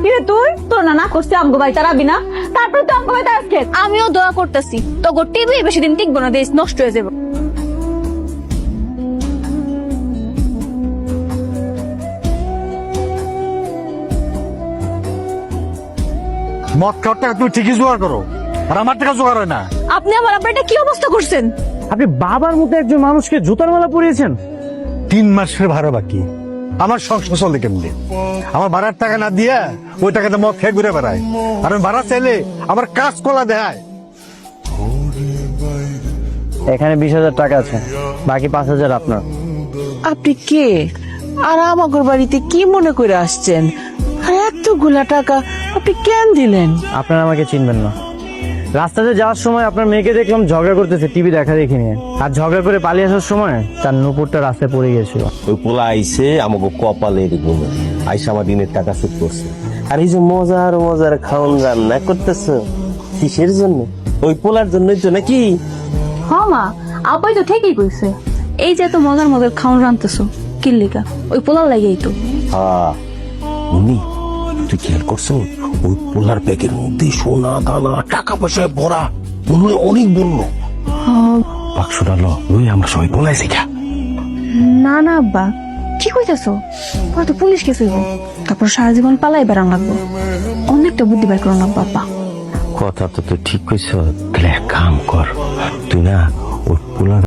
কিরে তুই তোর না করছি আমগো ভাই তারাবি না, তারপরে তো আমগো ভাই তারাসকে। আমিও দোয়া করতেছি তো টিভি বেশি দিন টিকবো না, দেশ নষ্ট হয়ে যাবে। মদ খাওয়ার টাকা তুমি ঠিকই জোগাড় করো, আর আমার টাকা জোগাড় হয় না। আপনি আমার আপনারটা কি অবস্থা করছেন? আপনি বাবার মতো একজন মানুষকে জুতার মালা পরিয়েছেন। 3 মাসের ভাড়া বাকি, আমার সংসার চলে কেমনি? আমার ভাড়ার টাকা না দিয়া ওই টাকাতে মদ খেয়ে ঘুরে বেড়ায়, আর আমি ভাড়া চাইলে আমার কাজ কলা দেয়। এখানে 20,000 টাকা আছে, বাকি 5,000 আপনার। আপনি কে আর আমাগর বাড়িতে কি মনে করে আসছেন? আর এতগুলা টাকা আপনি কেন দিলেন? আপনারা আমাকে চিনবেন না। রাস্তাতে যাওয়ার সময় আপনার মেয়েকে দেখলাম ঝগড়া করতেছে টিভি দেখা দেখি নিয়ে, আর ঝগড়া করে পালিয়ে আসার সময় তার নুপুরটা রাস্তায় পড়ে গিয়েছিল। ওই পোলা আইসে আমাকে কপালের গুলো আইসা আমার দিনের টাকা শোধ করছে। আর এই যে মজার মজার খাওন রান্না করতেছে কিসের জন্য? ওই পোলার জন্যই তো নাকি? হ্যাঁ মা, আপাই তো ঠিকই কইছে। এই যে এত মজার মজার খাওন রান্তেছো কিল্লিকা, ওই পোলার লাগেই তো। হ্যাঁ উনি, তুই খেয়াল করছো ওই পোলার ব্যাগের মধ্যে সোনা দানা টাকা পয়সায় ভরা, মনে হয় অনেক বললো। বাক্সটা লো, ওই আমরা সবাই পোলাইছি খা। না না আব্বা, কি কইতাছো? পরে তো পুলিশ কেস হইব, তারপর সারা জীবন পালাই বেড়ান লাগবো। অনেকটা বুদ্ধি বের করো না বাবা। কথা তো তুই ঠিক কইছ, তাহলে এক কাম কর, তুই না ওই পোলার